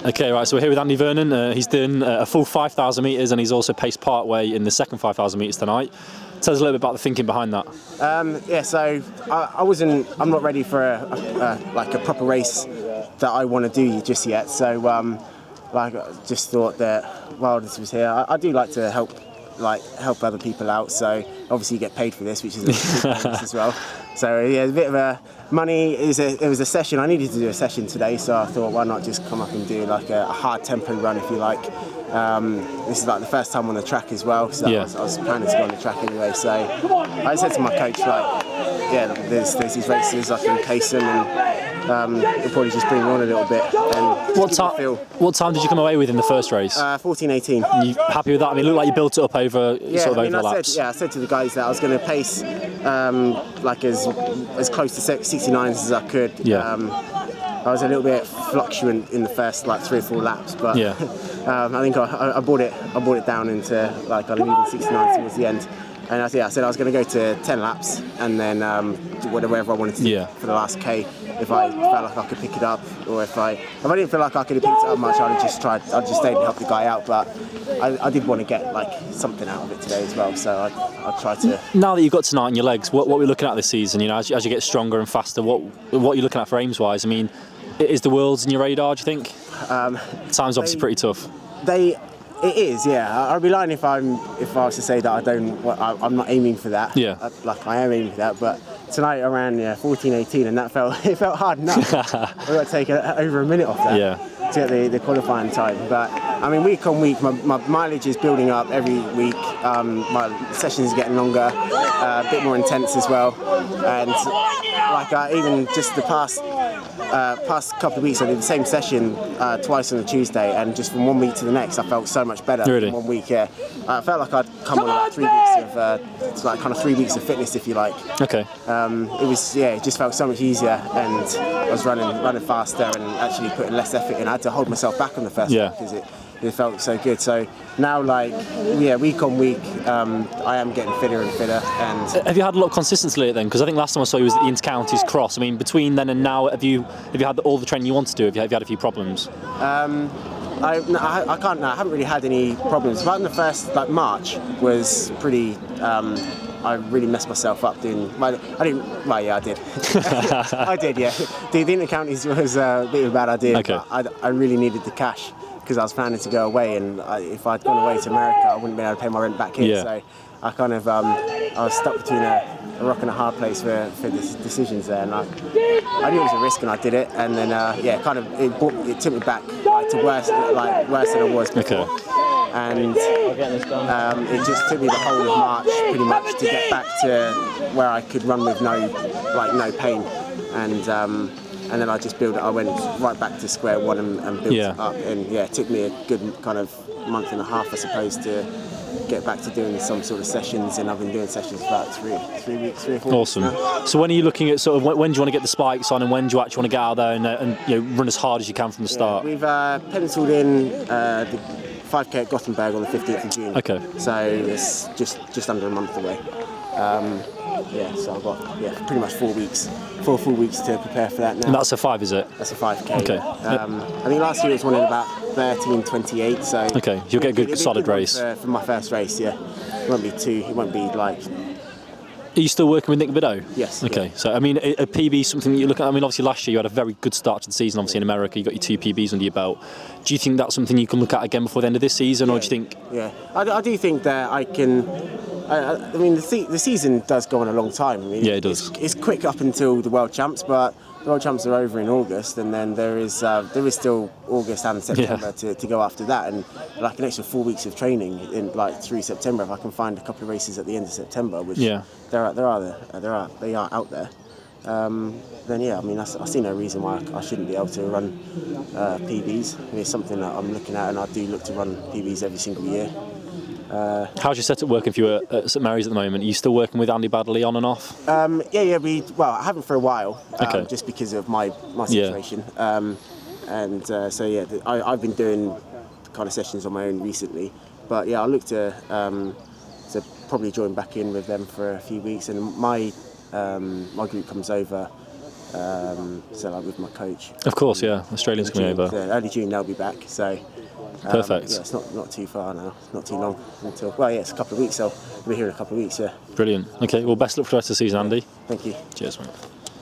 Okay, right, so we're here with Andy Vernon. He's done a full 5,000 metres and he's also paced part way in the second 5,000 metres tonight. Tell us a little bit about the thinking behind that. So I'm not ready for a proper race that I want to do just yet. So I just thought that while this was here, I do like to help other people out. So obviously you get paid for this, which is a big bonus as well. So yeah, a bit of a money. It was a session. I needed to do a session today, so I thought, why not just come up and do like a hard tempo run, if you like. This is like the first time on the track as well, so I was planning to go on the track anyway. So I said to my coach, there's these races, I can pace them, and it'll probably just bring me on a little bit. And what time did you come away with in the first race? 14:18. You happy with that? I mean, it looked like you built it up over over the laps. I said to the guys that I was going to pace as close to 69s as I could. I was a little bit fluctuant in the first 3 or 4 laps, but I think I brought it down into an even 69 towards the end. And I said I was going to go to 10 laps and then whatever I wanted to do for the last K. If I felt like I could pick it up, or if I didn't feel like I could have picked it up much, I'd just stayed and helped the guy out. But I did want to get something out of it today as well, so I tried to. Now that you've got tonight in your legs, what we're looking at this season, as you get stronger and faster, what are you looking at for aims wise? I mean, is the Worlds in your radar, do you think? Time's obviously pretty tough. It is, yeah. I'd be lying if I was to say that I'm not aiming for that. Yeah. I am aiming for that, but tonight I ran 14:18, and it felt hard enough. We've got to take over a minute off that to get the qualifying time. But I mean, week on week, my mileage is building up every week. My sessions are getting longer, a bit more intense as well, and even just the past couple of weeks, I did the same session twice on a Tuesday, and just from one week to the next, I felt so much better. Really? From 1 week, yeah. I felt like I'd come on about 3 weeks of 3 weeks of fitness, if you like. Okay. It just felt so much easier, and I was running faster and actually putting less effort in. I had to hold myself back on the first one because it felt so good. So now, week on week, I am getting fitter and fitter. And have you had a lot of consistency then? Because I think last time I saw you was at the Inter-Counties Cross. I mean, between then and now, have you had all the training you want to do? Have you had a few problems? I can't. No, I haven't really had any problems. But in the first March was pretty. I really messed myself up doing. I didn't. Well, yeah, I did. I did. Yeah. The Inter-Counties was a bit of a bad idea. Okay. But I really needed the cash because I was planning to go away, and if I'd gone away to America, I wouldn't be able to pay my rent back here. Yeah. So I kind of I was stuck between a rock and a hard place for decisions there, and I knew it was a risk, and I did it, and then it took me back to worse than I was before. Okay. And it just took me the whole of March pretty much to get back to where I could run with no pain, and then I just built it. I went right back to square one and built it up, and it took me a good kind of month and a half, I suppose, to get back to doing some sort of sessions, and I've been doing sessions for about 3 weeks, 3 or 4 weeks. Awesome. Now. So when are you looking at when do you want to get the spikes on, and when do you actually want to get out there and run as hard as you can from the start? We've penciled in the 5K at Gothenburg on the 15th of June. Okay. So it's just under a month away. So I've got pretty much 4 full weeks to prepare for that now. And that's a 5, is it? That's a 5K. Okay. I think last year it was running about 13:28. So okay, you'll get a good solid race for my first race. Yeah, it won't be like. Are you still working with Nick Bideau? Yes. Okay, so I mean, a PB is something that you look at. I mean, obviously last year you had a very good start to the season. Obviously in America, you got your 2 PBs under your belt. Do you think that's something you can look at again before the end of this season, or do you think? Yeah, I do think that I can. I mean, the season does go on a long time. I mean, yeah, it does. It's quick up until the World Champs, but the World Champs are over in August, and then there is still August and September to go after that, and an extra 4 weeks of training in through September. If I can find a couple of races at the end of September, which they are out there. Then I mean, I see no reason why I shouldn't be able to run PBs. I mean, it's something that I'm looking at, and I do look to run PBs every single year. How's your setup working for you at St Mary's at the moment? Are you still working with Andy Baddeley on and off? I haven't for a while, just because of my situation. I've been doing kind of sessions on my own recently, but I look to probably join back in with them for a few weeks, and my group comes over So like with my coach. Of course, yeah. Australians coming over. So early June they'll be back. So Perfect. yeah, it's not too far now. It's not too long until. Well, yeah, it's a couple of weeks. So we'll be here in a couple of weeks. Yeah. Brilliant. Okay, well, best luck for the rest of the season, Andy. Thank you. Cheers, mate.